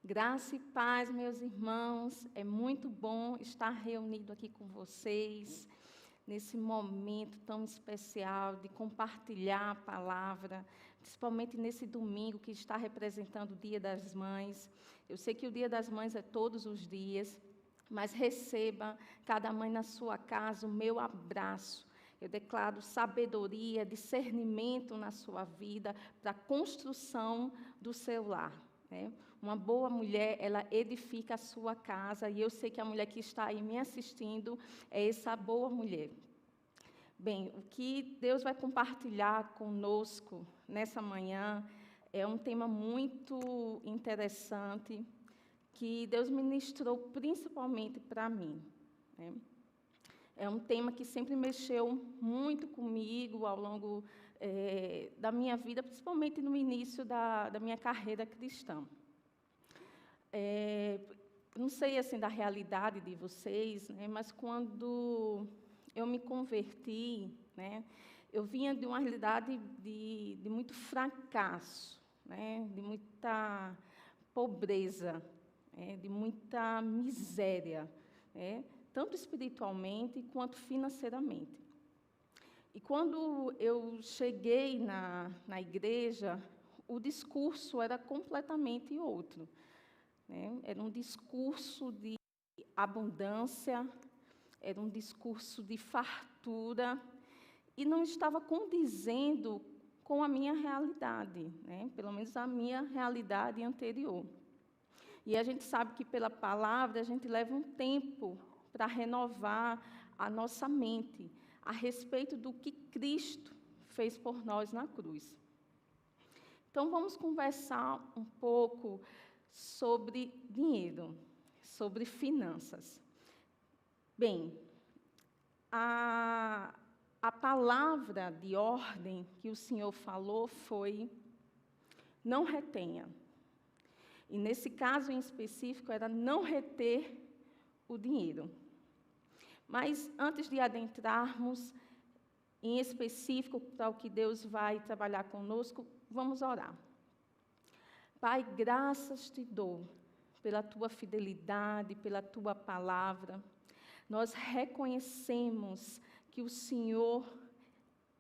Graça e paz, meus irmãos. É muito bom estar reunido aqui com vocês, nesse momento tão especial de compartilhar a palavra, principalmente nesse domingo que está representando o Dia das Mães. Eu sei que o Dia das Mães é todos os dias, mas receba, cada mãe na sua casa, o meu abraço. Eu declaro sabedoria, discernimento na sua vida, para a construção do seu lar. Uma boa mulher, ela edifica a sua casa, e eu sei que a mulher que está aí me assistindo é essa boa mulher. Bem, o que Deus vai compartilhar conosco nessa manhã é um tema muito interessante, que Deus ministrou principalmente para mim. É um tema que sempre mexeu muito comigo ao longo da minha vida, principalmente no início da minha carreira cristã. Não sei assim da realidade de vocês, mas quando eu me converti, eu vinha de uma realidade de muito fracasso, de muita pobreza, de muita miséria, tanto espiritualmente quanto financeiramente. E quando eu cheguei na igreja, o discurso era completamente outro. Era um discurso de abundância, era um discurso de fartura, e não estava condizendo com a minha realidade, pelo menos a minha realidade anterior. E a gente sabe que pela palavra a gente leva um tempo para renovar a nossa mente a respeito do que Cristo fez por nós na cruz. Então vamos conversar um pouco sobre dinheiro, sobre finanças. Bem, a palavra de ordem que o Senhor falou foi: não retenha. E nesse caso em específico era não reter o dinheiro. Mas antes de adentrarmos em específico para o que Deus vai trabalhar conosco, vamos orar. Pai, graças te dou pela tua fidelidade, pela tua palavra. Nós reconhecemos que o Senhor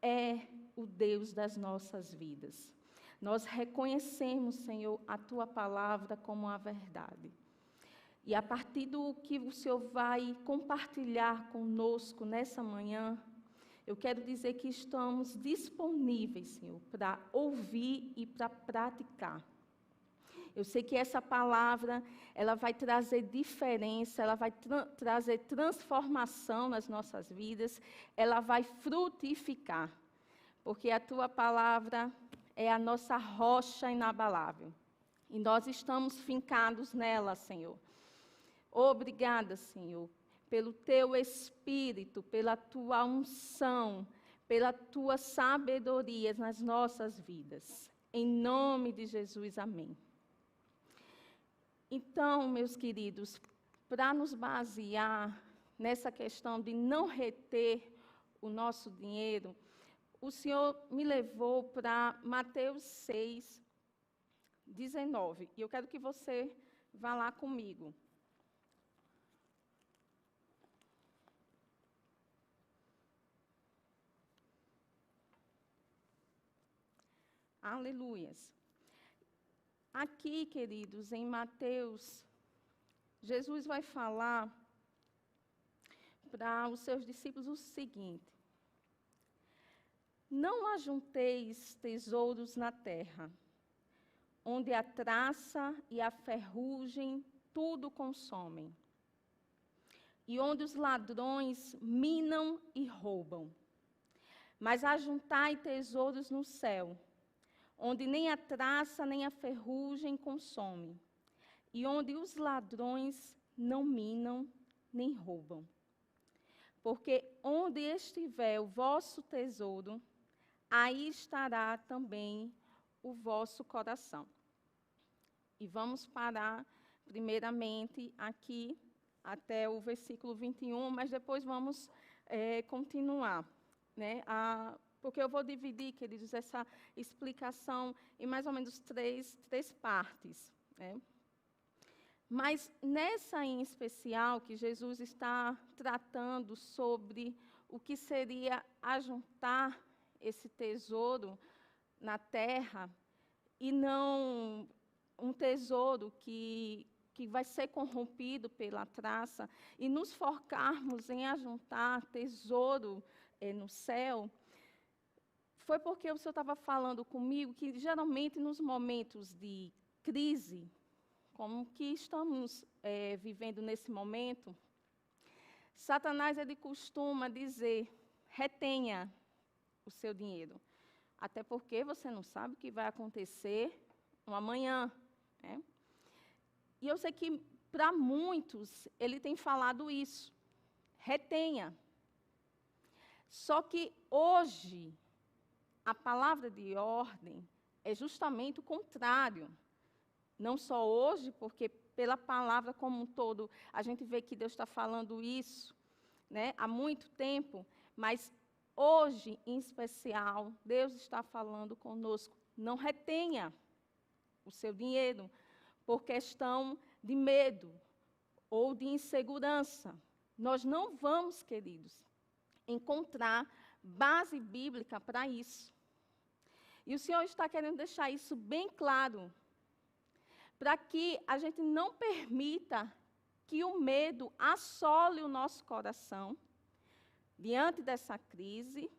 é o Deus das nossas vidas. Nós reconhecemos, Senhor, a tua palavra como a verdade. E a partir do que o Senhor vai compartilhar conosco nessa manhã, eu quero dizer que estamos disponíveis, Senhor, para ouvir e para praticar. Eu sei que essa palavra, ela vai trazer diferença, ela vai trazer transformação nas nossas vidas, ela vai frutificar, porque a tua palavra é a nossa rocha inabalável, e nós estamos fincados nela, Senhor. Obrigada, Senhor, pelo teu Espírito, pela tua unção, pela tua sabedoria nas nossas vidas. Em nome de Jesus, amém. Então, meus queridos, para nos basear nessa questão de não reter o nosso dinheiro, o Senhor me levou para Mateus 6, 19. E eu quero que você vá lá comigo. Aleluias. Aqui, queridos, em Mateus, Jesus vai falar para os seus discípulos o seguinte: não ajunteis tesouros na terra, onde a traça e a ferrugem tudo consomem, e onde os ladrões minam e roubam. Mas ajuntai tesouros no céu, onde nem a traça nem a ferrugem consome, e onde os ladrões não minam nem roubam. Porque onde estiver o vosso tesouro, aí estará também o vosso coração. E vamos parar, primeiramente, aqui, até o versículo 21, mas depois vamos continuar, porque eu vou dividir, queridos, essa explicação em mais ou menos três partes. Mas nessa em especial, que Jesus está tratando sobre o que seria ajuntar esse tesouro na terra, e não um tesouro que vai ser corrompido pela traça, e nos focarmos em ajuntar tesouro no céu, foi porque o Senhor estava falando comigo que, geralmente, nos momentos de crise, como que estamos vivendo nesse momento, Satanás ele costuma dizer, retenha o seu dinheiro, até porque você não sabe o que vai acontecer no amanhã, né? E eu sei que, para muitos, ele tem falado isso, retenha. Só que, hoje, a palavra de ordem é justamente o contrário. Não só hoje, porque pela palavra como um todo, a gente vê que Deus está falando isso, né, há muito tempo, mas hoje, em especial, Deus está falando conosco. Não retenha o seu dinheiro por questão de medo ou de insegurança. Nós não vamos, queridos, encontrar base bíblica para isso. E o Senhor está querendo deixar isso bem claro, para que a gente não permita que o medo assole o nosso coração diante dessa crise,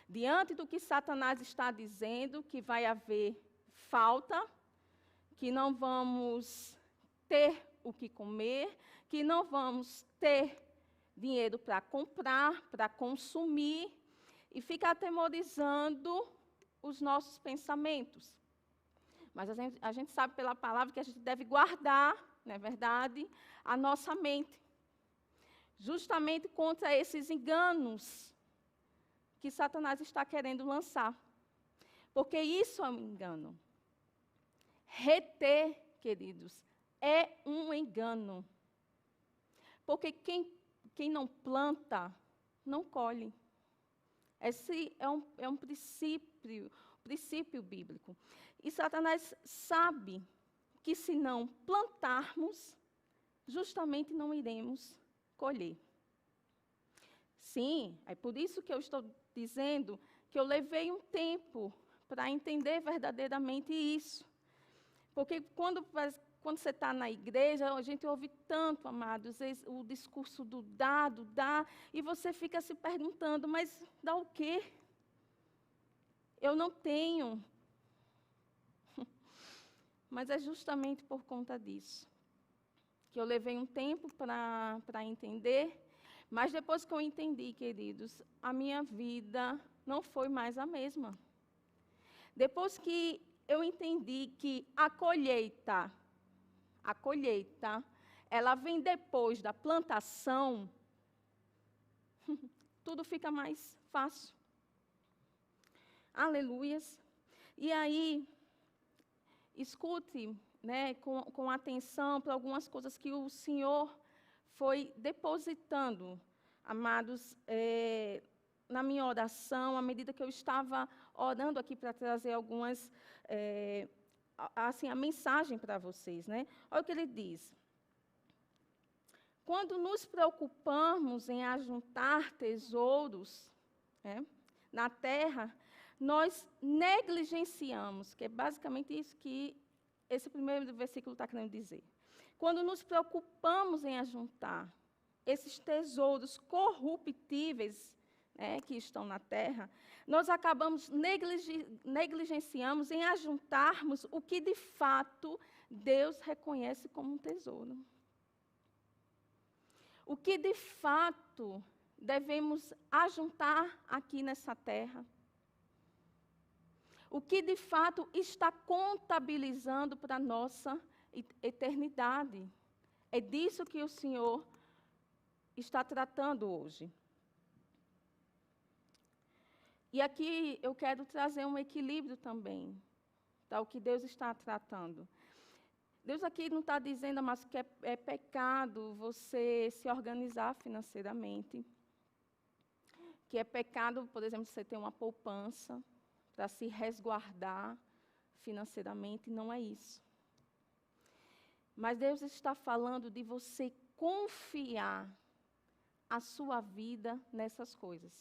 diante do que Satanás está dizendo, que vai haver falta, que não vamos ter o que comer, que não vamos ter dinheiro para comprar, para consumir, e fica atemorizando os nossos pensamentos. Mas a gente sabe pela palavra que a gente deve guardar, não é verdade, a nossa mente, justamente contra esses enganos que Satanás está querendo lançar. Porque isso é um engano. Reter, queridos, é um engano. Porque quem não planta, não colhe. Esse é um princípio bíblico. E Satanás sabe que se não plantarmos, justamente não iremos colher. Sim, é por isso que eu estou dizendo que eu levei um tempo para entender verdadeiramente isso. Porque quando você está na igreja, a gente ouve tanto, amados, o discurso do dá, e você fica se perguntando, mas dá o quê? Eu não tenho. Mas é justamente por conta disso que eu levei um tempo para entender, mas depois que eu entendi, queridos, a minha vida não foi mais a mesma. Depois que eu entendi que a colheita, ela vem depois da plantação, tudo fica mais fácil. Aleluias. E aí, escute, né, com atenção para algumas coisas que o Senhor foi depositando, amados, na minha oração, à medida que eu estava orando aqui para trazer algumas, assim, a mensagem para vocês, né? Olha o que ele diz. Quando nos preocupamos em ajuntar tesouros, na terra, nós negligenciamos, que é basicamente isso que esse primeiro versículo está querendo dizer. Quando nos preocupamos em ajuntar esses tesouros corruptíveis, que estão na terra, nós acabamos negligenciamos em ajuntarmos o que de fato Deus reconhece como um tesouro. O que de fato devemos ajuntar aqui nessa terra. O que de fato está contabilizando para a nossa eternidade. É disso que o Senhor está tratando hoje. E aqui eu quero trazer um equilíbrio também, tá? O que Deus está tratando. Deus aqui não está dizendo, mas que é pecado você se organizar financeiramente. Que é pecado, por exemplo, você ter uma poupança para se resguardar financeiramente, não é isso. Mas Deus está falando de você confiar a sua vida nessas coisas.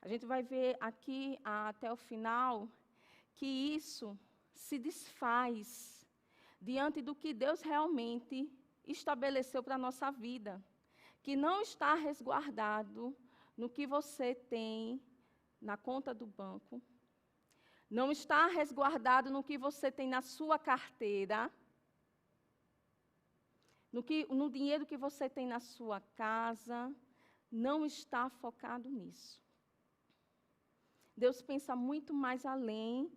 A gente vai ver aqui até o final que isso se desfaz diante do que Deus realmente estabeleceu para a nossa vida, que não está resguardado no que você tem na conta do banco, não está resguardado no que você tem na sua carteira, no dinheiro que você tem na sua casa, não está focado nisso. Deus pensa muito mais além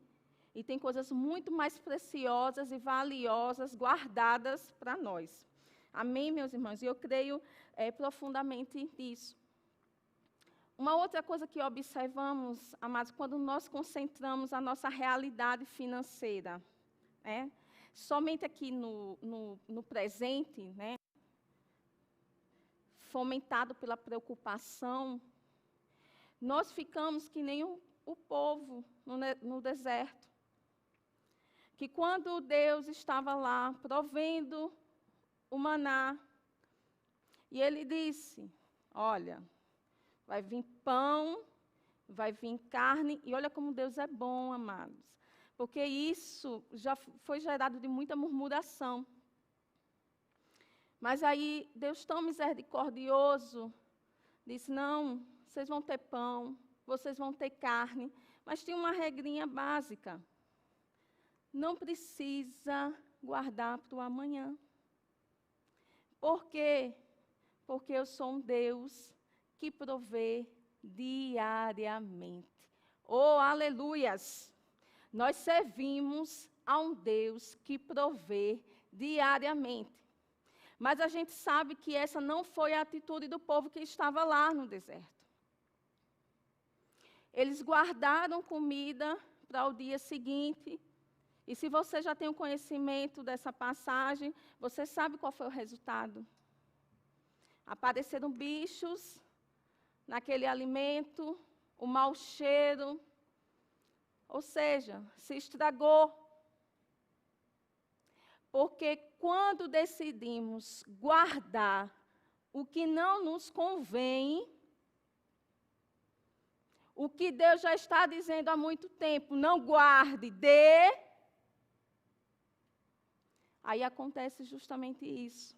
e tem coisas muito mais preciosas e valiosas guardadas para nós. Amém, meus irmãos? E eu creio profundamente nisso. Uma outra coisa que observamos, amados, quando nós concentramos a nossa realidade financeira, somente aqui no presente, fomentado pela preocupação, nós ficamos que nem o povo no deserto. Que quando Deus estava lá provendo o maná, e Ele disse, olha, vai vir pão, vai vir carne, e olha como Deus é bom, amados. Porque isso já foi gerado de muita murmuração. Mas aí, Deus tão misericordioso, disse, não, vocês vão ter pão, vocês vão ter carne, mas tinha uma regrinha básica. Não precisa guardar para o amanhã. Por quê? Porque eu sou um Deus que provê diariamente. Oh, aleluias! Nós servimos a um Deus que provê diariamente. Mas a gente sabe que essa não foi a atitude do povo que estava lá no deserto. Eles guardaram comida para o dia seguinte. E se você já tem o conhecimento dessa passagem, você sabe qual foi o resultado. Apareceram bichos naquele alimento, o mau cheiro, ou seja, se estragou. Porque quando decidimos guardar o que não nos convém, o que Deus já está dizendo há muito tempo, não guarde, dê. Aí acontece justamente isso.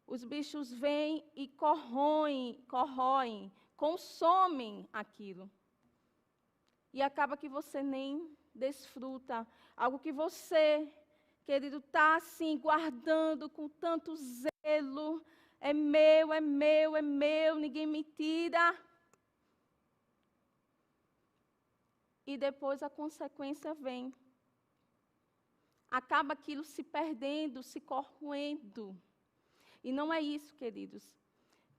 Os bichos vêm e corroem, consomem aquilo. E acaba que você nem desfruta. Algo que você, querido, está assim, guardando com tanto zelo. É meu, é meu, é meu, ninguém me tira. E depois a consequência vem. Acaba aquilo se perdendo, se corroendo. E não é isso, queridos,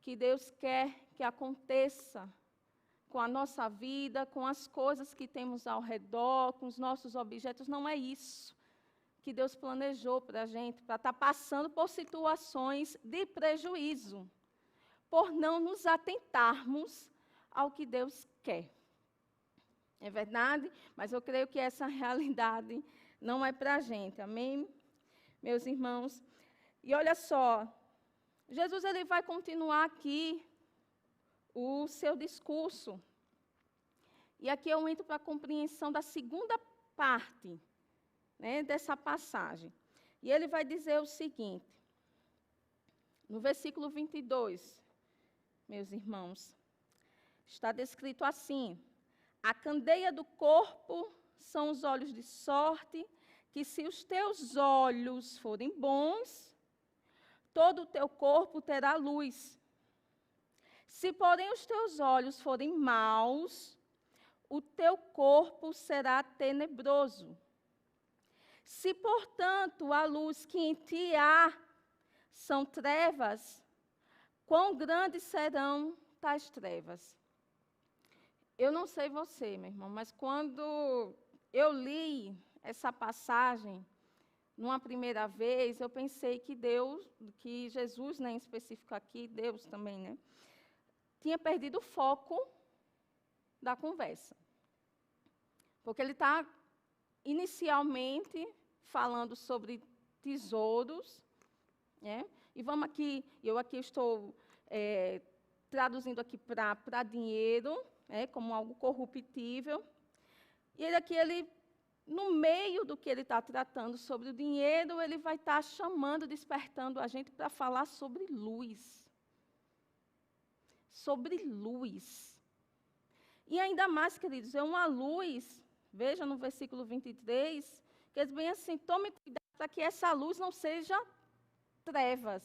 que Deus quer que aconteça com a nossa vida, com as coisas que temos ao redor, com os nossos objetos. Não é isso que Deus planejou para a gente, para estar passando por situações de prejuízo, por não nos atentarmos ao que Deus quer. É verdade? Mas eu creio que essa realidade não é para a gente, amém? Meus irmãos. E olha só, Jesus ele vai continuar aqui o seu discurso. E aqui eu entro para a compreensão da segunda parte, dessa passagem. E ele vai dizer o seguinte, no versículo 22, meus irmãos, está descrito assim: a candeia do corpo são os olhos de sorte, que se os teus olhos forem bons, todo o teu corpo terá luz. Se, porém, os teus olhos forem maus, o teu corpo será tenebroso. Se, portanto, a luz que em ti há são trevas, quão grandes serão tais trevas? Eu não sei você, meu irmão, mas quando eu li essa passagem, numa primeira vez, eu pensei que Jesus, em específico aqui, Deus também, tinha perdido o foco da conversa. Porque ele está inicialmente falando sobre tesouros, né? E vamos aqui, eu aqui estou traduzindo aqui para dinheiro, como algo corruptível. E ele, no meio do que ele está tratando sobre o dinheiro, ele vai estar chamando, despertando a gente para falar sobre luz. Sobre luz. E ainda mais, queridos, é uma luz, veja no versículo 23, que eles bem assim, tome cuidado para que essa luz não seja trevas.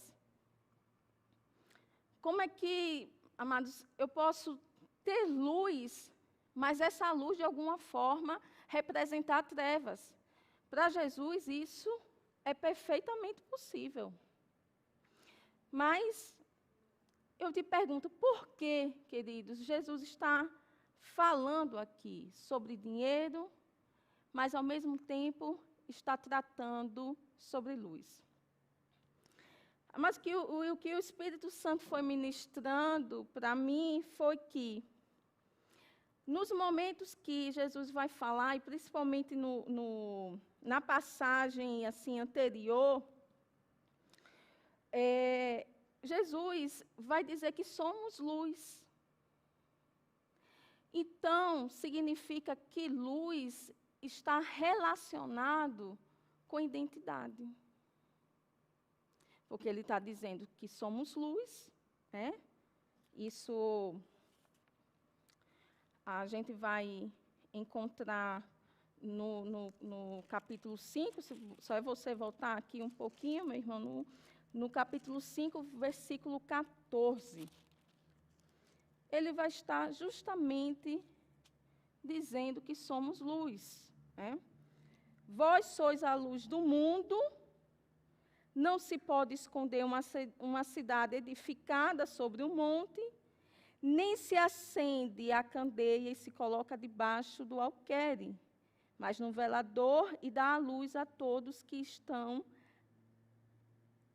Como é que, amados, eu posso ter luz, mas essa luz, de alguma forma, representar trevas? Para Jesus, isso é perfeitamente possível. Mas eu te pergunto, por que, queridos, Jesus está falando aqui sobre dinheiro, mas, ao mesmo tempo, está tratando sobre luz? Mas o que o Espírito Santo foi ministrando para mim foi que, nos momentos que Jesus vai falar, e principalmente na passagem assim, anterior, Jesus vai dizer que somos luz. Então, significa que luz está relacionado com identidade. Porque ele está dizendo que somos luz, né? Isso a gente vai encontrar no capítulo 5, só é você voltar aqui um pouquinho, meu irmão, no capítulo 5, versículo 14. Ele vai estar justamente dizendo que somos luz, né? Vós sois a luz do mundo. Não se pode esconder uma cidade edificada sobre um monte, nem se acende a candeia e se coloca debaixo do alqueire, mas no velador e dá a luz a todos que estão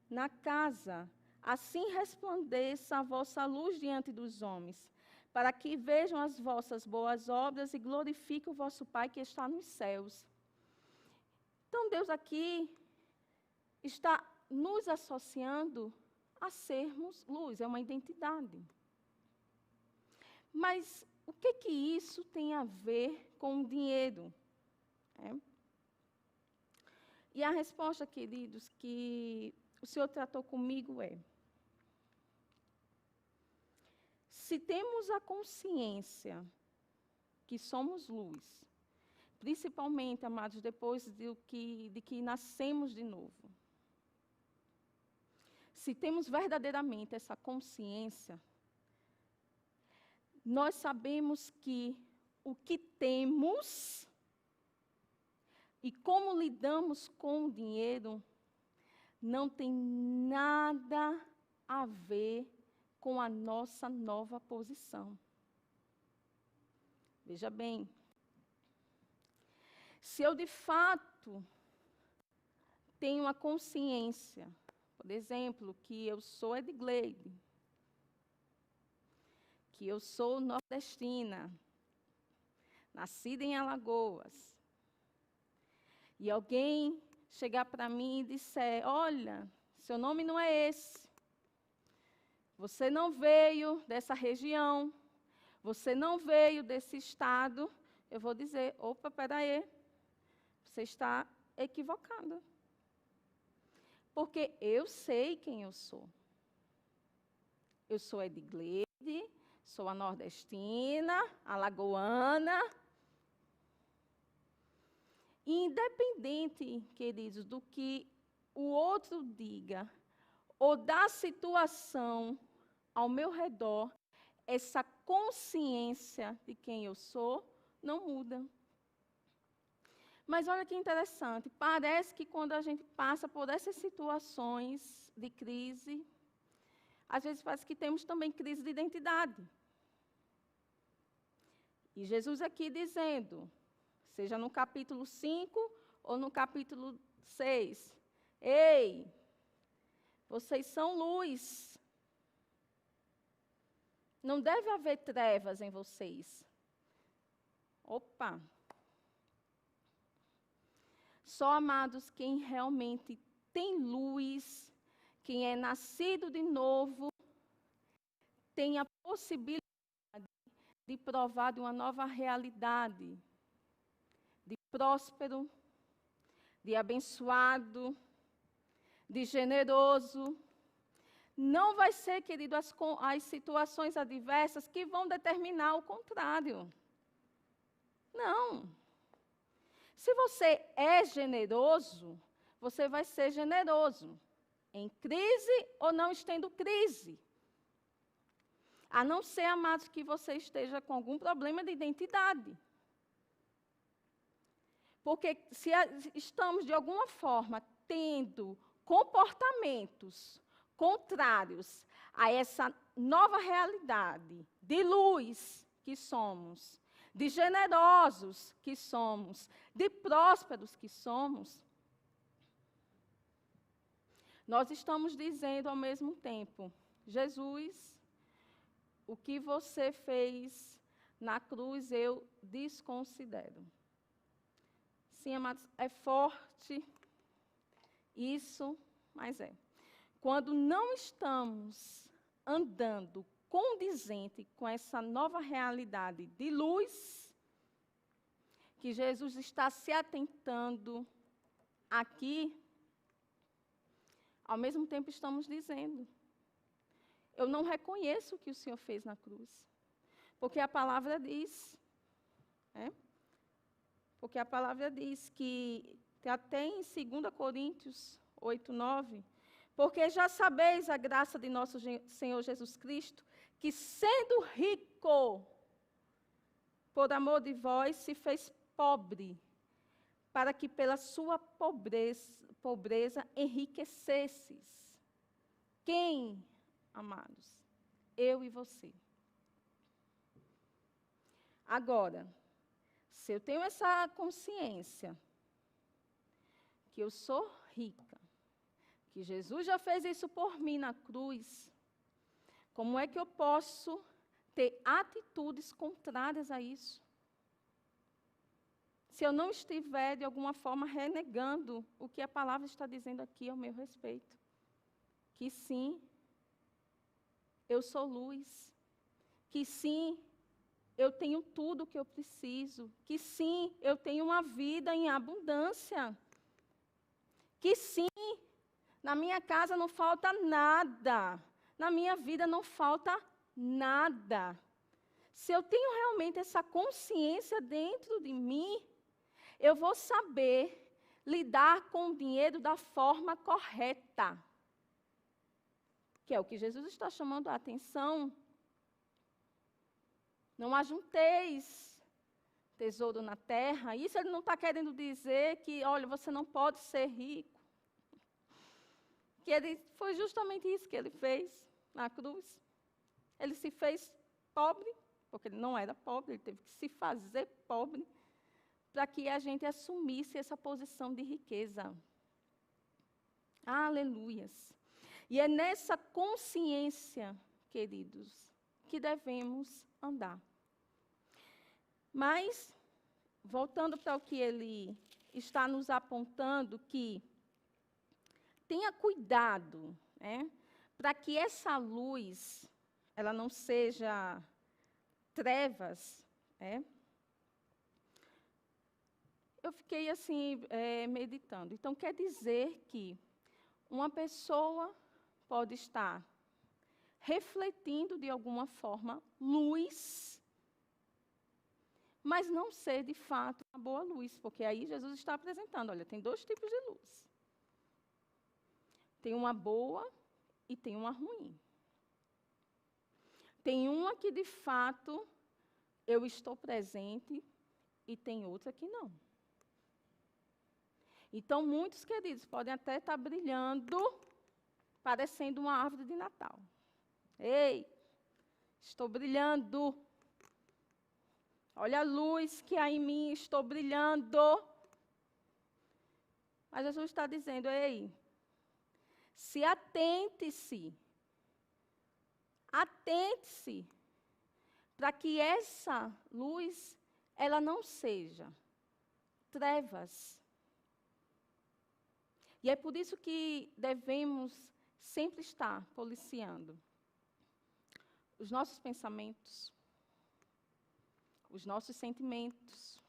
na casa. Assim resplandeça a vossa luz diante dos homens, para que vejam as vossas boas obras e glorifiquem o vosso Pai que está nos céus. Então, Deus aqui está nos associando a sermos luz, é uma identidade. Mas o que isso tem a ver com o dinheiro? E a resposta, queridos, que o Senhor tratou comigo é: se temos a consciência que somos luz, principalmente, amados, depois de que nascemos de novo, se temos verdadeiramente essa consciência, nós sabemos que o que temos e como lidamos com o dinheiro não tem nada a ver com a nossa nova posição. Veja bem, se eu de fato tenho a consciência, por exemplo, que eu sou Edgleide, que eu sou nordestina, nascida em Alagoas, e alguém chegar para mim e disser: olha, seu nome não é esse, você não veio dessa região, você não veio desse estado, eu vou dizer: opa, peraí, você está equivocada. Porque eu sei quem eu sou. Eu sou Edgleide, sou a nordestina, alagoana. Independente, queridos, do que o outro diga, ou da situação ao meu redor, essa consciência de quem eu sou não muda. Mas olha que interessante, parece que quando a gente passa por essas situações de crise, às vezes parece que temos também crise de identidade. E Jesus aqui dizendo, seja no capítulo 5 ou no capítulo 6, ei, vocês são luz. Não deve haver trevas em vocês. Opa! Só, amados, quem realmente tem luz, quem é nascido de novo, tem a possibilidade de provar de uma nova realidade, de próspero, de abençoado, de generoso. Não vai ser, querido, as situações adversas que vão determinar o contrário. Não. Se você é generoso, você vai ser generoso, em crise ou não estando crise. A não ser, amados, que você esteja com algum problema de identidade. Porque se estamos, de alguma forma, tendo comportamentos contrários a essa nova realidade de luz que somos, de generosos que somos, de prósperos que somos, nós estamos dizendo ao mesmo tempo: Jesus, o que você fez na cruz eu desconsidero. Sim, amados, é forte isso, mas é. Quando não estamos andando condizente com essa nova realidade de luz, que Jesus está se atentando aqui, ao mesmo tempo estamos dizendo: eu não reconheço o que o Senhor fez na cruz. Porque a palavra diz, porque a palavra diz que até em 2 Coríntios 8, 9, porque já sabeis a graça de nosso Senhor Jesus Cristo, que sendo rico, por amor de vós, se fez pobre, para que pela sua pobreza enriquecesses. Quem, amados? Eu e você. Agora, se eu tenho essa consciência que eu sou rica, que Jesus já fez isso por mim na cruz, como é que eu posso ter atitudes contrárias a isso? Se eu não estiver, de alguma forma, renegando o que a palavra está dizendo aqui ao meu respeito. Que sim, eu sou luz. Que sim, eu tenho tudo o que eu preciso. Que sim, eu tenho uma vida em abundância. Que sim, na minha casa não falta nada. Na minha vida não falta nada. Se eu tenho realmente essa consciência dentro de mim, eu vou saber lidar com o dinheiro da forma correta. Que é o que Jesus está chamando a atenção. Não ajunteis tesouro na terra. Isso ele não está querendo dizer que, olha, você não pode ser rico. Que foi justamente isso que ele fez na cruz. Ele se fez pobre, porque ele não era pobre, ele teve que se fazer pobre, para que a gente assumisse essa posição de riqueza. Aleluias. E é nessa consciência, queridos, que devemos andar. Mas, voltando para o que ele está nos apontando, que tenha cuidado, para que essa luz, ela não seja trevas, Eu fiquei assim, meditando. Então, quer dizer que uma pessoa pode estar refletindo de alguma forma luz, mas não ser de fato uma boa luz, porque aí Jesus está apresentando, olha, tem 2 tipos de luz. Tem uma boa e tem uma ruim. Tem uma que de fato eu estou presente e tem outra que não. Então, muitos queridos podem até estar brilhando, parecendo uma árvore de Natal. Ei, estou brilhando. Olha a luz que há em mim, estou brilhando. Mas Jesus está dizendo, ei, atente-se para que essa luz, ela não seja trevas. E é por isso que devemos sempre estar policiando os nossos pensamentos, os nossos sentimentos,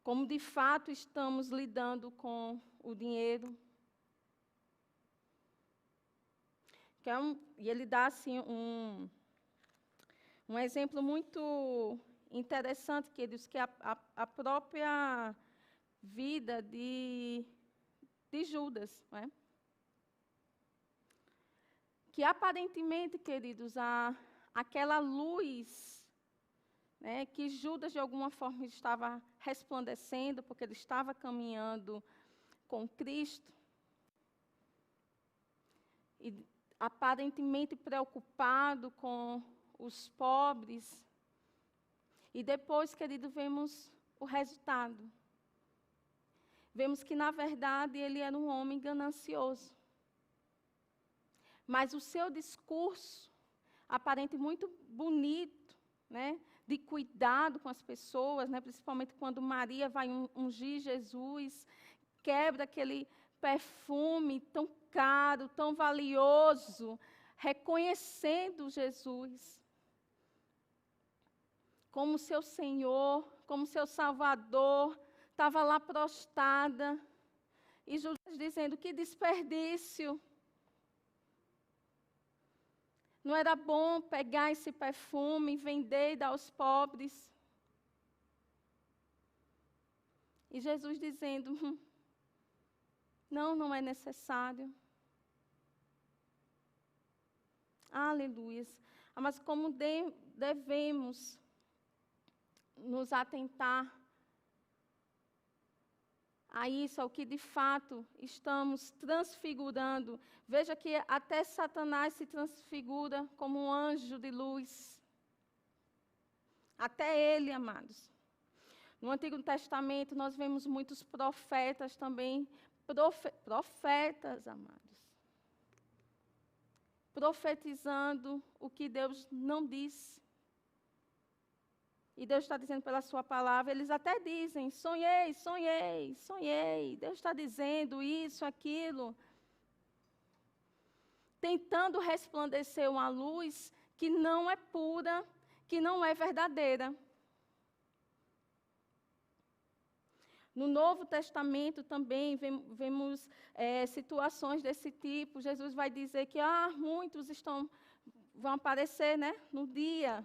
como de fato estamos lidando com o dinheiro. E ele dá assim, um exemplo muito interessante, que ele diz que a própria vida de Judas, não é? Que aparentemente, queridos, aquela luz, né, que Judas de alguma forma estava resplandecendo, porque ele estava caminhando com Cristo, e aparentemente preocupado com os pobres, e depois, querido, vemos o resultado. Vemos que, na verdade, ele era um homem ganancioso. Mas o seu discurso, aparente muito bonito, né, de cuidado com as pessoas, né, principalmente quando Maria vai ungir Jesus, quebra aquele perfume tão caro, tão valioso, reconhecendo Jesus como seu Senhor, como seu Salvador, estava lá prostrada, e Judas dizendo: que desperdício! Não era bom pegar esse perfume, vender e dar aos pobres? E Jesus dizendo: não é necessário. Aleluia. Mas como devemos nos atentar a isso, ao que de fato estamos transfigurando. Veja que até Satanás se transfigura como um anjo de luz. Até ele, amados. No Antigo Testamento, nós vemos muitos profetas também, profetas, amados, profetizando o que Deus não disse. E Deus está dizendo pela sua palavra, eles até dizem: sonhei, sonhei, sonhei. Deus está dizendo isso, aquilo, tentando resplandecer uma luz que não é pura, que não é verdadeira. No Novo Testamento também vemos situações desse tipo. Jesus vai dizer que muitos vão aparecer, né, no dia.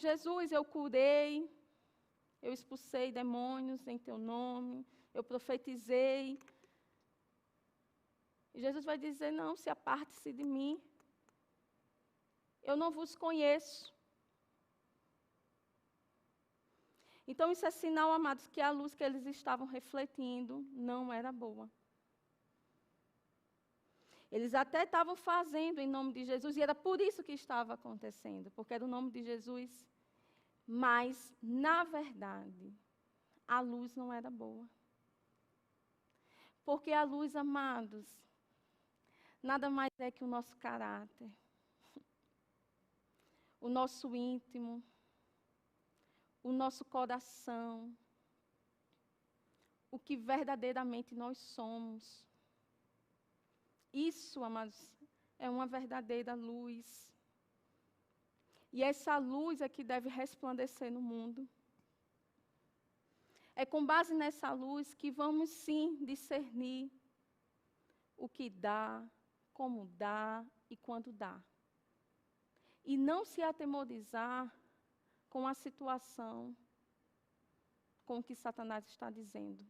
Jesus, eu curei, eu expulsei demônios em teu nome, eu profetizei. E Jesus vai dizer: não, se aparte-se de mim, eu não vos conheço. Então, isso é sinal, amados, que a luz que eles estavam refletindo não era boa. Eles até estavam fazendo em nome de Jesus, e era por isso que estava acontecendo, porque era o nome de Jesus. Mas, na verdade, a luz não era boa. Porque a luz, amados, nada mais é que o nosso caráter, o nosso íntimo, o nosso coração, o que verdadeiramente nós somos. Isso, amados, é uma verdadeira luz. E essa luz é que deve resplandecer no mundo. É com base nessa luz que vamos, sim, discernir o que dá, como dá e quando dá. E não se atemorizar com a situação, com o que Satanás está dizendo.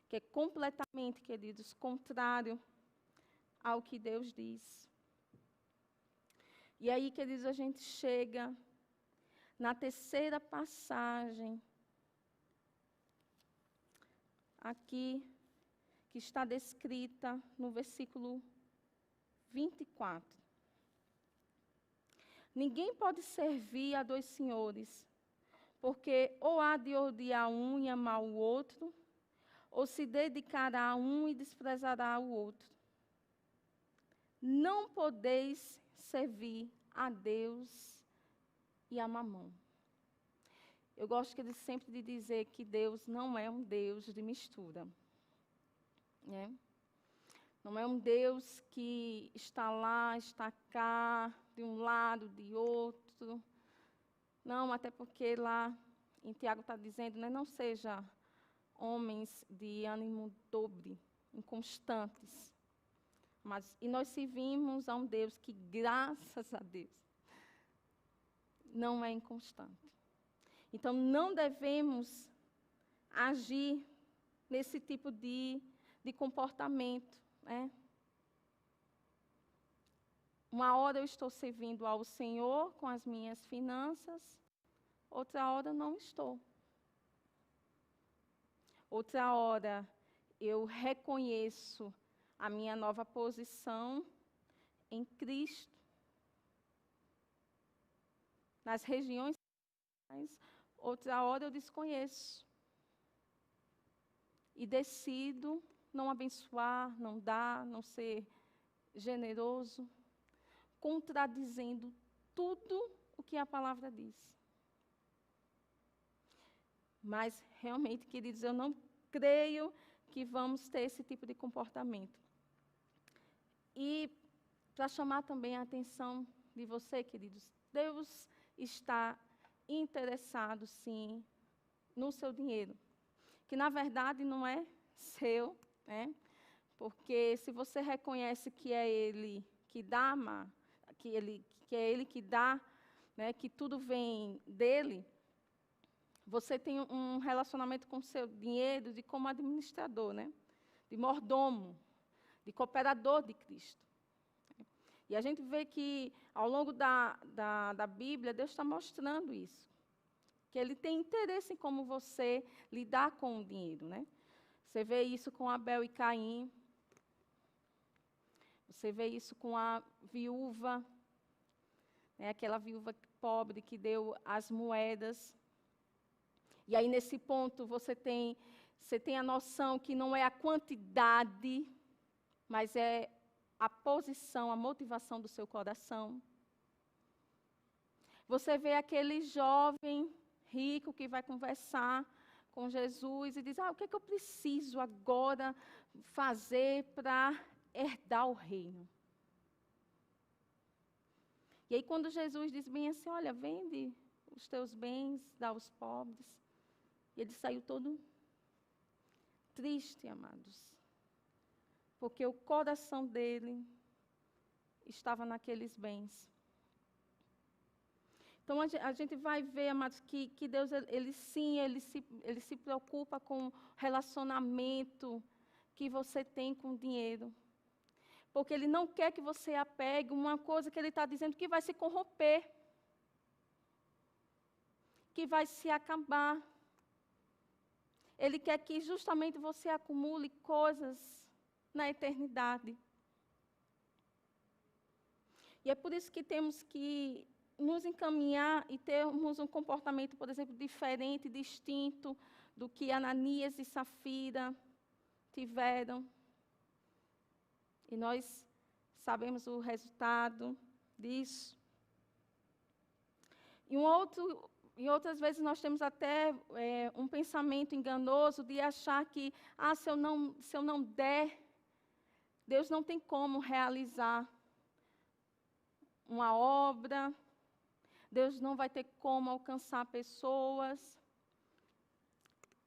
Que é completamente, queridos, contrário ao que Deus diz. E aí, queridos, a gente chega na terceira passagem, aqui, que está descrita no versículo 24. Ninguém pode servir a dois senhores, porque ou há de odiar um e amar o outro, ou se dedicará a um e desprezará o outro. Não podeis servir a Deus e a Mamon. Eu gosto sempre de dizer que Deus não é um Deus de mistura, né? Não é um Deus que está lá, está cá, de um lado, de outro. Não, até porque lá em Tiago está dizendo, né, não seja homens de ânimo dobre, inconstantes. E nós servimos a um Deus que, graças a Deus, não é inconstante. Então, não devemos agir nesse tipo de comportamento, né? Uma hora eu estou servindo ao Senhor com as minhas finanças, outra hora não estou. Outra hora eu reconheço a minha nova posição em Cristo. Nas regiões, outra hora eu desconheço. E decido não abençoar, não dar, não ser generoso, contradizendo tudo o que a palavra diz. Mas, realmente, queridos, eu não creio que vamos ter esse tipo de comportamento. E, para chamar também a atenção de você, queridos, Deus está interessado, sim, no seu dinheiro. Que, na verdade, não é seu, né? Porque se você reconhece que é Ele que dá, que é Ele que dá, né, que tudo vem dEle, você tem um relacionamento com o seu dinheiro de como administrador, né? De mordomo, de cooperador de Cristo. E a gente vê que, ao longo da Bíblia, Deus está mostrando isso. Que Ele tem interesse em como você lidar com o dinheiro, né? Você vê isso com Abel e Caim. Você vê isso com a viúva, né? Aquela viúva pobre que deu as moedas. E aí, nesse ponto, você tem a noção que não é a quantidade, mas é a posição, a motivação do seu coração. Você vê aquele jovem rico que vai conversar com Jesus e diz, o que é que eu preciso agora fazer para herdar o reino? E aí, quando Jesus diz bem assim, olha, vende os teus bens, dá aos pobres. E ele saiu todo triste, amados. Porque o coração dele estava naqueles bens. Então, a gente vai ver, amados, que Deus, ele se preocupa com o relacionamento que você tem com o dinheiro. Porque Ele não quer que você apegue uma coisa que Ele está dizendo que vai se corromper. Que vai se acabar. Ele quer que justamente você acumule coisas na eternidade. E é por isso que temos que nos encaminhar e termos um comportamento, por exemplo, diferente, distinto do que Ananias e Safira tiveram. E nós sabemos o resultado disso. E outras vezes nós temos até um pensamento enganoso de achar que, se eu não der, Deus não tem como realizar uma obra, Deus não vai ter como alcançar pessoas.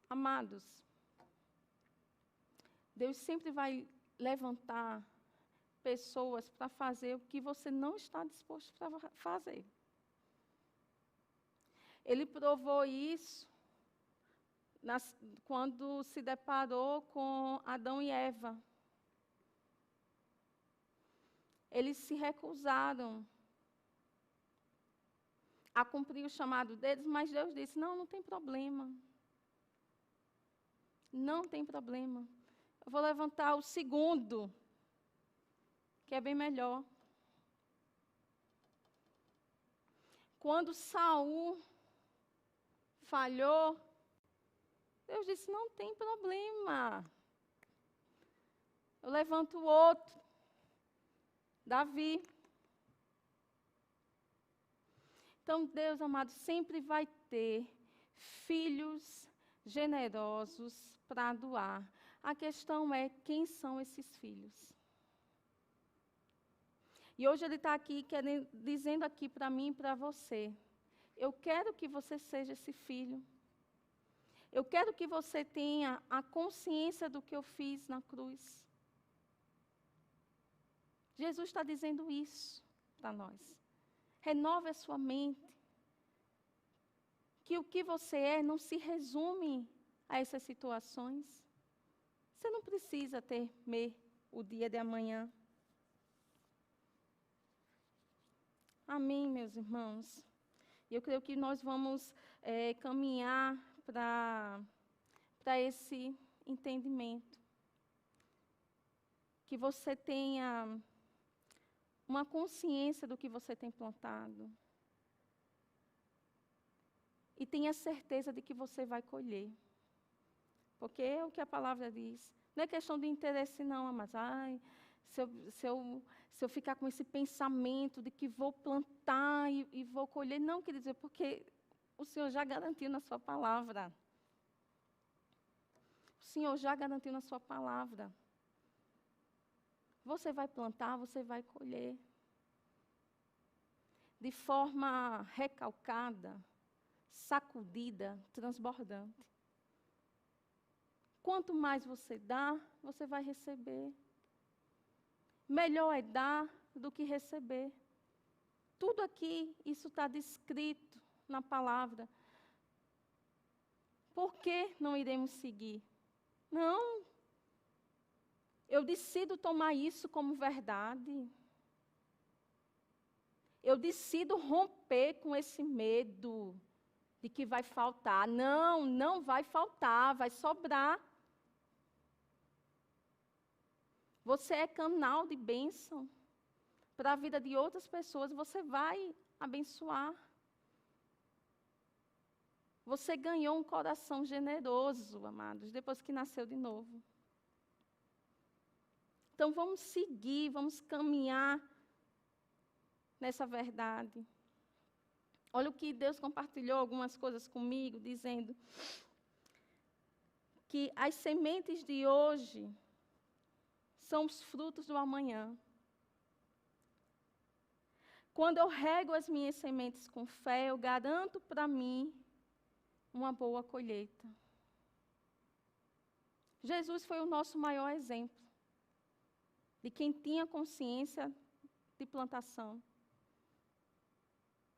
Amados, Deus sempre vai levantar pessoas para fazer o que você não está disposto para fazer. Ele provou isso quando se deparou com Adão e Eva. Eles se recusaram a cumprir o chamado deles, mas Deus disse, não tem problema. Não tem problema. Eu vou levantar o segundo, que é bem melhor. Quando Saul falhou, Deus disse, não tem problema. Eu levanto o outro, Davi. Então, Deus, amado, sempre vai ter filhos generosos para doar. A questão é quem são esses filhos. E hoje ele está aqui dizendo aqui para mim e para você, eu quero que você seja esse filho. Eu quero que você tenha a consciência do que eu fiz na cruz. Jesus está dizendo isso para nós. Renove a sua mente. Que o que você é não se resume a essas situações. Você não precisa temer o dia de amanhã. Amém, meus irmãos? E eu creio que nós vamos caminhar para esse entendimento. Que você tenha uma consciência do que você tem plantado. E tenha certeza de que você vai colher. Porque é o que a palavra diz. Não é questão de interesse não, mas se eu ficar com esse pensamento de que vou plantar e vou colher, não, quer dizer, porque o Senhor já garantiu na sua palavra. O Senhor já garantiu na sua palavra. Você vai plantar, você vai colher. De forma recalcada, sacudida, transbordante. Quanto mais você dá, você vai receber. Melhor é dar do que receber. Tudo aqui, isso está descrito na palavra. Por que não iremos seguir? Não. Eu decido tomar isso como verdade. Eu decido romper com esse medo de que vai faltar. Não, não vai faltar, vai sobrar. Você é canal de bênção para a vida de outras pessoas. Você vai abençoar. Você ganhou um coração generoso, amados, depois que nasceu de novo. Então, vamos seguir, vamos caminhar nessa verdade. Olha o que Deus compartilhou algumas coisas comigo, dizendo que as sementes de hoje são os frutos do amanhã. Quando eu rego as minhas sementes com fé, eu garanto para mim uma boa colheita. Jesus foi o nosso maior exemplo de quem tinha consciência de plantação.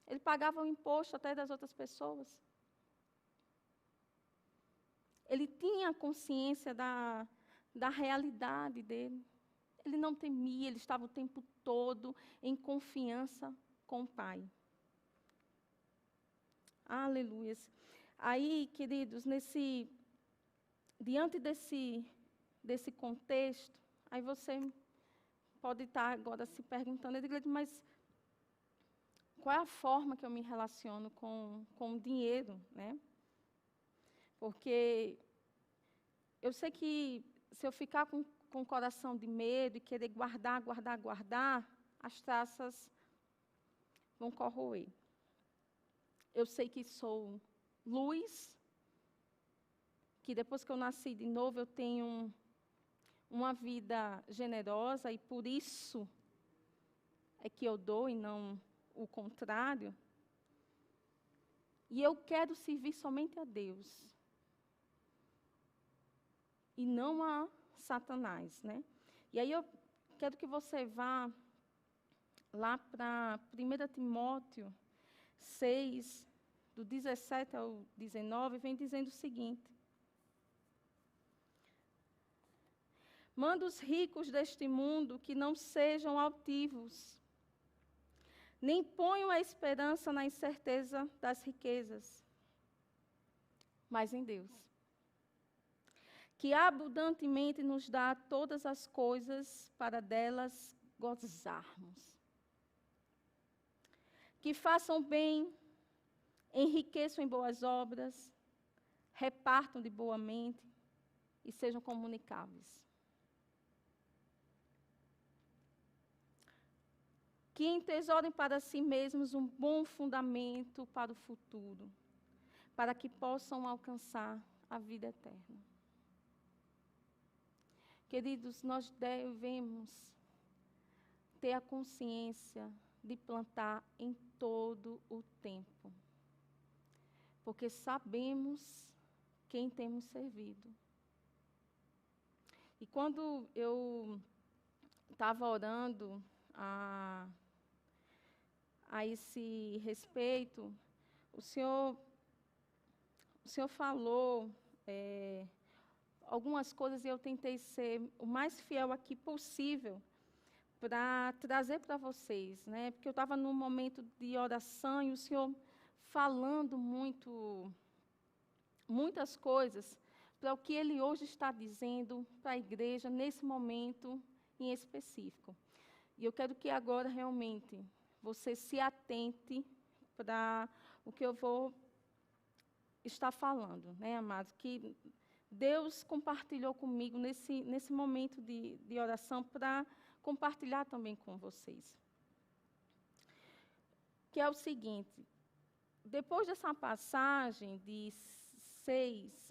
Ele pagava o imposto até das outras pessoas. Ele tinha consciência da realidade dele. Ele não temia, ele estava o tempo todo em confiança com o Pai. Aleluias. Aí, queridos, diante desse contexto, aí você pode estar agora se perguntando, mas qual é a forma que eu me relaciono com o dinheiro, né? Porque eu sei que se eu ficar com o coração de medo e querer guardar, as traças vão corroer. Eu sei que sou luz, que depois que eu nasci de novo eu tenho uma vida generosa e por isso é que eu dou e não o contrário. E eu quero servir somente a Deus e não a Satanás, né? E aí eu quero que você vá lá para 1 Timóteo 6, do 17 ao 19, vem dizendo o seguinte: manda os ricos deste mundo que não sejam altivos, nem ponham a esperança na incerteza das riquezas, mas em Deus, que abundantemente nos dá todas as coisas para delas gozarmos. Que façam bem, enriqueçam em boas obras, repartam de boa mente e sejam comunicáveis. Que entesourem para si mesmos um bom fundamento para o futuro, para que possam alcançar a vida eterna. Queridos, nós devemos ter a consciência de plantar em todo o tempo, porque sabemos quem temos servido. E quando eu estava orando a esse respeito, o Senhor falou algumas coisas e eu tentei ser o mais fiel aqui possível para trazer para vocês, né? Porque eu estava num momento de oração e o Senhor falando muitas coisas para o que Ele hoje está dizendo para a igreja nesse momento em específico. E eu quero que agora realmente você se atente para o que eu vou estar falando, né, amados? Que Deus compartilhou comigo nesse momento de oração para compartilhar também com vocês. Que é o seguinte, depois dessa passagem de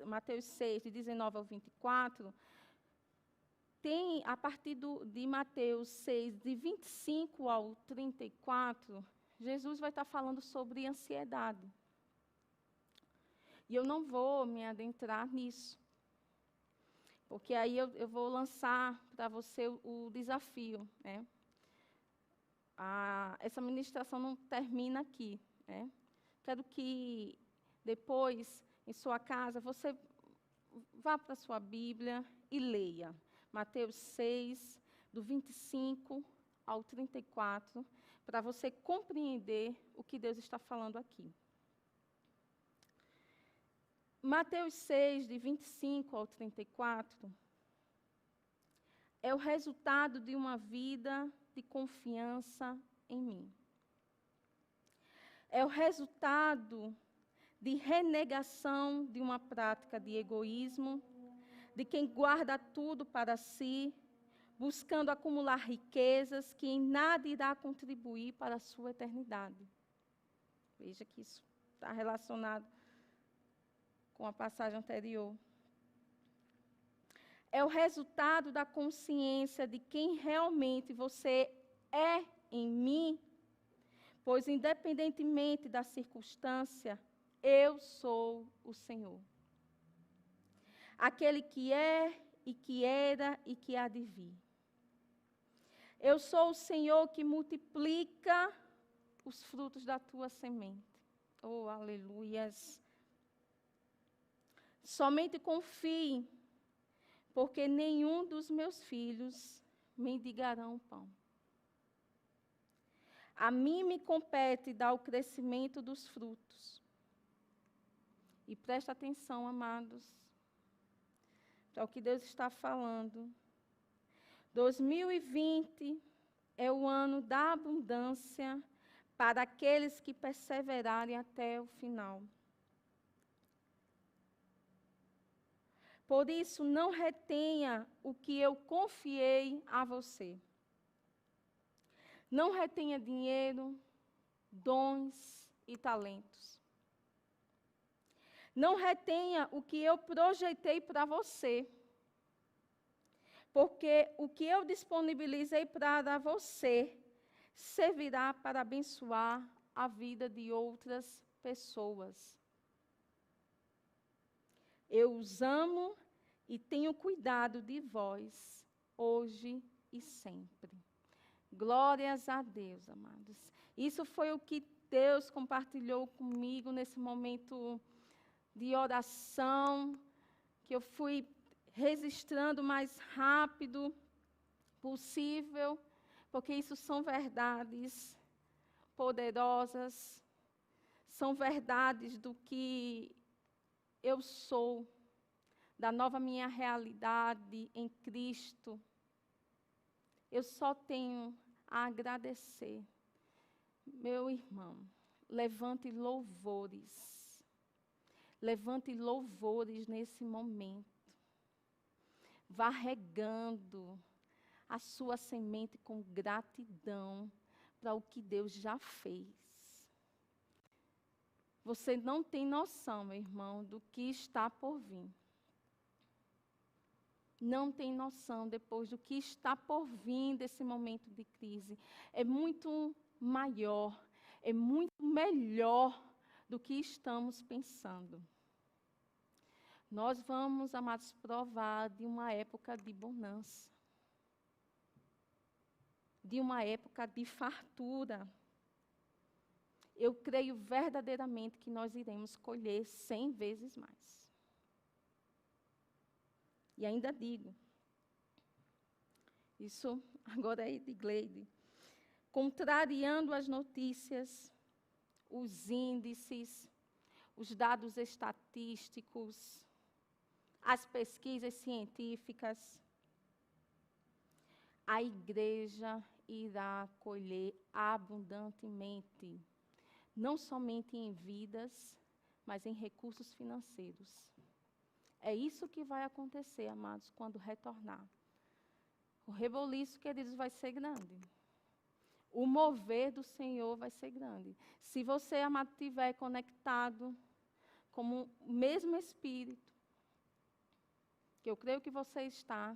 Mateus 6, de 19 ao 24, tem, a partir de Mateus 6, de 25 ao 34, Jesus vai estar falando sobre ansiedade. E eu não vou me adentrar nisso, porque aí eu vou lançar para você o desafio, né? Essa ministração não termina aqui, né? Quero que depois, em sua casa, você vá para a sua Bíblia e leia Mateus 6, do 25 ao 34, para você compreender o que Deus está falando aqui. Mateus 6, de 25 ao 34, é o resultado de uma vida de confiança em mim. É o resultado de renegação de uma prática de egoísmo, de quem guarda tudo para si, buscando acumular riquezas que em nada irá contribuir para a sua eternidade. Veja que isso está relacionado com a passagem anterior. É o resultado da consciência de quem realmente você é em mim, pois, independentemente da circunstância, eu sou o Senhor. Aquele que é, e que era, e que há de vir. Eu sou o Senhor que multiplica os frutos da tua semente. Oh, aleluias! Somente confie, porque nenhum dos meus filhos mendigarão pão. A mim me compete dar o crescimento dos frutos. E presta atenção, amados, para o que Deus está falando. 2020 é o ano da abundância para aqueles que perseverarem até o final. Por isso, não retenha o que eu confiei a você. Não retenha dinheiro, dons e talentos. Não retenha o que eu projetei para você. Porque o que eu disponibilizei para você servirá para abençoar a vida de outras pessoas. Eu os amo e tenho cuidado de vós, hoje e sempre. Glórias a Deus, amados. Isso foi o que Deus compartilhou comigo nesse momento de oração, que eu fui registrando o mais rápido possível, porque isso são verdades poderosas, são verdades do que eu sou, da nova minha realidade em Cristo. Eu só tenho a agradecer. Meu irmão, levante louvores. Levante louvores nesse momento. Vá regando a sua semente com gratidão para o que Deus já fez. Você não tem noção, meu irmão, do que está por vir. Não tem noção depois do que está por vir desse momento de crise. É muito maior, é muito melhor do que estamos pensando. Nós vamos, amados, provar de uma época de bonança, de uma época de fartura. Eu creio verdadeiramente que nós iremos colher 100 vezes mais. E ainda digo, isso agora é de Gleide, contrariando as notícias, os índices, os dados estatísticos, as pesquisas científicas, a igreja irá colher abundantemente, não somente em vidas, mas em recursos financeiros. É isso que vai acontecer, amados, quando retornar. O reboliço, queridos, vai ser grande. O mover do Senhor vai ser grande. Se você, amado, estiver conectado com o mesmo Espírito, que eu creio que você está,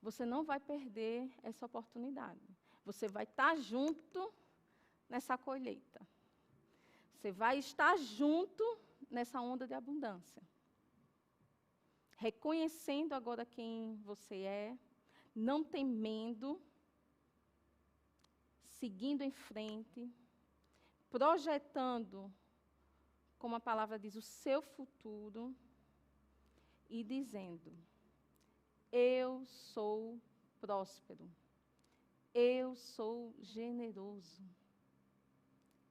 você não vai perder essa oportunidade. Você vai estar junto nessa colheita. Você vai estar junto nessa onda de abundância. Reconhecendo agora quem você é, não temendo, seguindo em frente, projetando, como a palavra diz, o seu futuro e dizendo: eu sou próspero, eu sou generoso,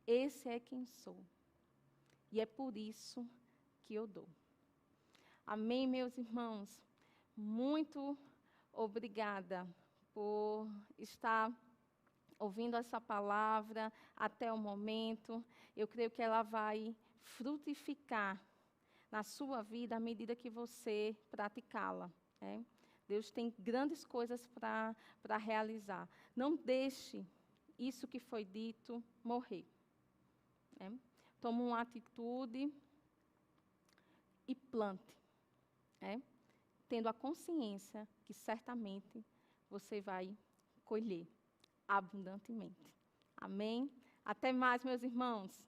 esse é quem sou, e é por isso que eu dou. Amém, meus irmãos? Muito obrigada por estar ouvindo essa palavra até o momento. Eu creio que ela vai frutificar na sua vida à medida que você praticá-la. Né? Deus tem grandes coisas para realizar. Não deixe isso que foi dito morrer. Né? Tome uma atitude e plante. Tendo a consciência que certamente você vai colher abundantemente. Amém? Até mais, meus irmãos.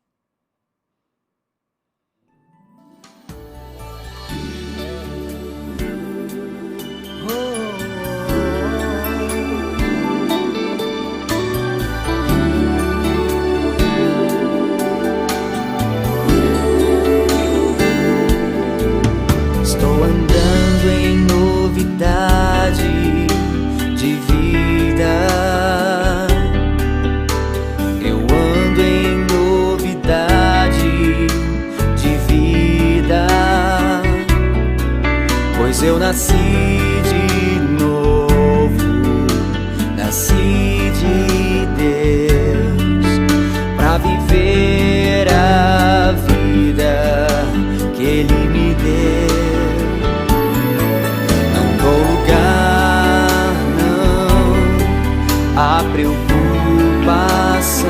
Estou andando em novidade de vida. Eu ando em novidade de vida, pois eu nasci de novo, nasci de Deus, pra viver a vida que Ele me deu. A preocupação,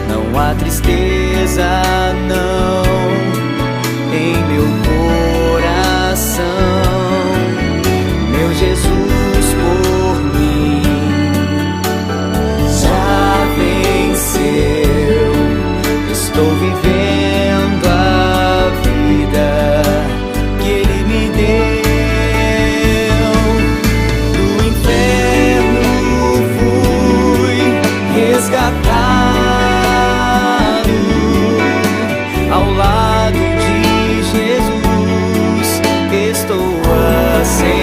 não há tristeza, não, em meu coração. Meu Jesus por mim já venceu. Estou vivendo a vida que Ele me deu. Resgatado ao lado de Jesus, estou a ser